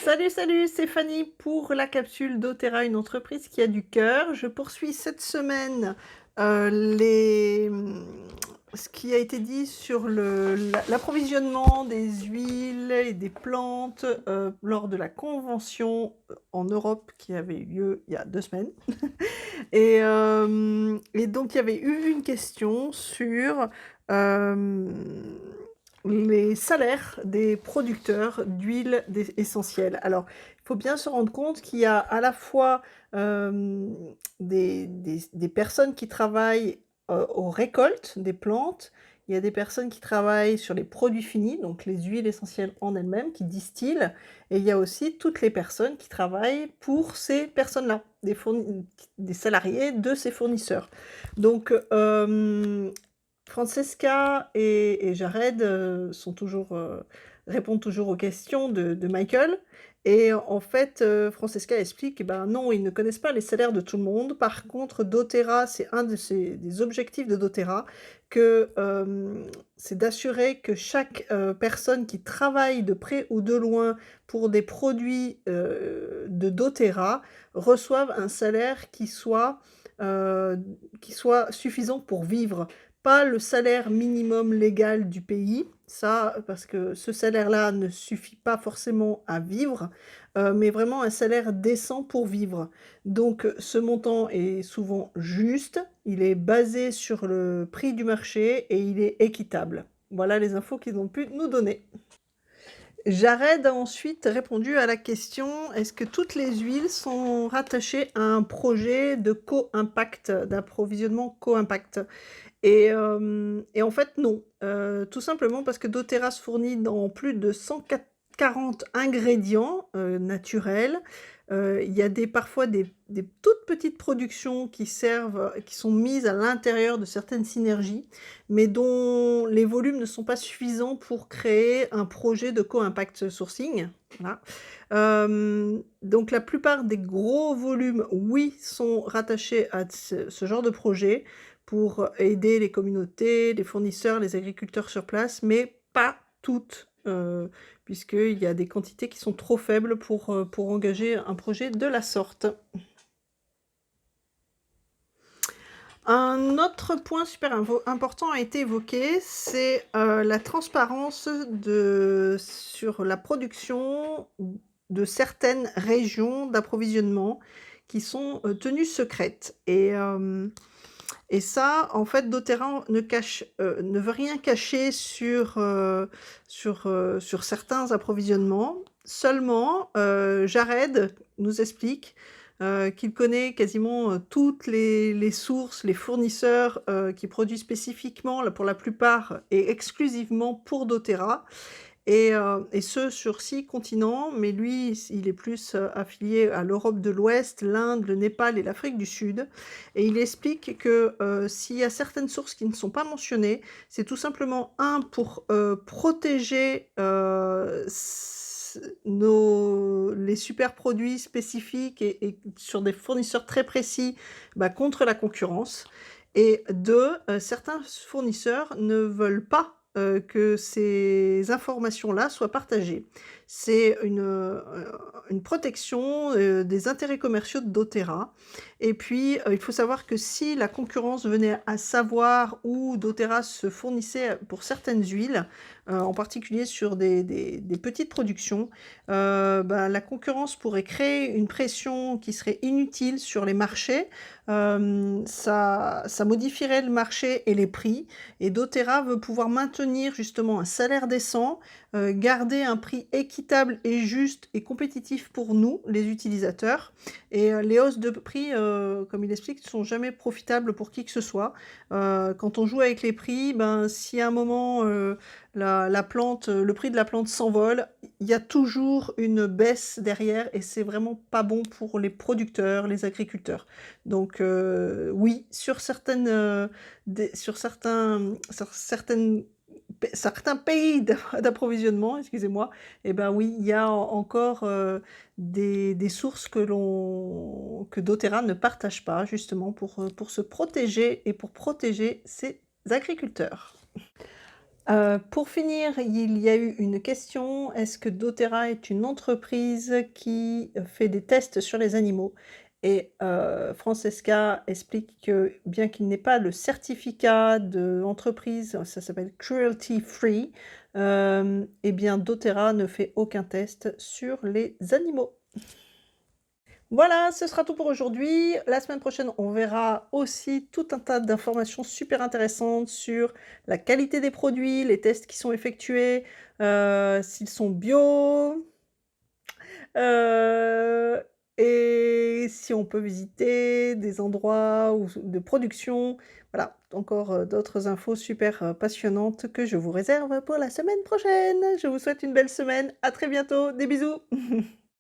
Salut, salut, c'est Fanny pour la capsule doTERRA, une entreprise qui a du cœur. Je poursuis cette semaine ce qui a été dit sur l'approvisionnement des huiles et des plantes lors de la convention en Europe qui avait eu lieu il y a 2 semaines. Et donc il y avait eu une question sur euh, les salaires des producteurs d'huiles essentielles. Alors, il faut bien se rendre compte qu'il y a à la fois des personnes qui travaillent aux récoltes des plantes, il y a des personnes qui travaillent sur les produits finis, donc les huiles essentielles en elles-mêmes, qui distillent, et il y a aussi toutes les personnes qui travaillent pour ces personnes-là, des salariés de ces fournisseurs. Donc, Francesca et Jared répondent toujours aux questions de Michael. Et en fait, Francesca explique, eh ben non, ils ne connaissent pas les salaires de tout le monde. Par contre, doTERRA, c'est un des objectifs de doTERRA, c'est d'assurer que chaque personne qui travaille de près ou de loin pour des produits de doTERRA reçoive un salaire qui soit suffisant pour vivre. Pas le salaire minimum légal du pays, ça, parce que ce salaire-là ne suffit pas forcément à vivre, mais vraiment un salaire décent pour vivre. Donc ce montant est souvent juste, il est basé sur le prix du marché et il est équitable. Voilà les infos qu'ils ont pu nous donner. Jared a ensuite répondu à la question: est-ce que toutes les huiles sont rattachées à un projet de co-impact, d'approvisionnement co-impact? Et en fait, non. Tout simplement parce que doTERRA se fournit dans plus de 140 ingrédients naturels. Il y a parfois des toutes petites productions qui sont mises à l'intérieur de certaines synergies, mais dont les volumes ne sont pas suffisants pour créer un projet de co-impact sourcing. Voilà. Donc la plupart des gros volumes, oui, sont rattachés à ce genre de projet pour aider les communautés, les fournisseurs, les agriculteurs sur place, mais pas toutes, puisqu'il y a des quantités qui sont trop faibles pour engager un projet de la sorte. Un autre point super important a été évoqué, c'est la transparence sur la production de certaines régions d'approvisionnement qui sont tenues secrètes. Et ça, en fait, doTERRA ne veut rien cacher sur certains approvisionnements. Seulement, Jared nous explique qu'il connaît quasiment toutes les sources, les fournisseurs qui produisent spécifiquement, là, pour la plupart, et exclusivement pour doTERRA. Et ce, sur 6 continents, mais lui, il est plus affilié à l'Europe de l'Ouest, l'Inde, le Népal et l'Afrique du Sud. Et il explique que s'il y a certaines sources qui ne sont pas mentionnées, c'est tout simplement, pour protéger les super produits spécifiques et sur des fournisseurs très précis, contre la concurrence. Et deux, certains fournisseurs ne veulent pas que ces informations-là soient partagées. C'est une protection des intérêts commerciaux de doTERRA. Et puis, il faut savoir que si la concurrence venait à savoir où doTERRA se fournissait pour certaines huiles, en particulier sur des petites productions, la concurrence pourrait créer une pression qui serait inutile sur les marchés. Ça modifierait le marché et les prix. Et doTERRA veut pouvoir maintenir justement un salaire décent, garder un prix équitable et juste et compétitif pour nous, les utilisateurs. Et les hausses de prix, comme il explique, ne sont jamais profitables pour qui que ce soit. Quand on joue avec les prix, si à un moment le prix de la plante s'envole, il y a toujours une baisse derrière et c'est vraiment pas bon pour les producteurs, les agriculteurs. Donc oui, sur certains pays d'approvisionnement, excusez-moi, eh ben oui, il y a encore des sources que doTERRA ne partage pas, justement, pour se protéger et pour protéger ses agriculteurs. Pour finir, il y a eu une question: «Est-ce que doTERRA est une entreprise qui fait des tests sur les animaux?» Et Francesca explique que bien qu'il n'ait pas le certificat d'entreprise, ça s'appelle cruelty free, et bien doTERRA ne fait aucun test sur les animaux. Voilà, ce sera tout pour aujourd'hui. La semaine prochaine, on verra aussi tout un tas d'informations super intéressantes sur la qualité des produits, les tests qui sont effectués, s'ils sont bio, heu et si on peut visiter des endroits où de production. Voilà, encore, d'autres infos super, passionnantes que je vous réserve pour la semaine prochaine. Je vous souhaite une belle semaine. À très bientôt. Des bisous.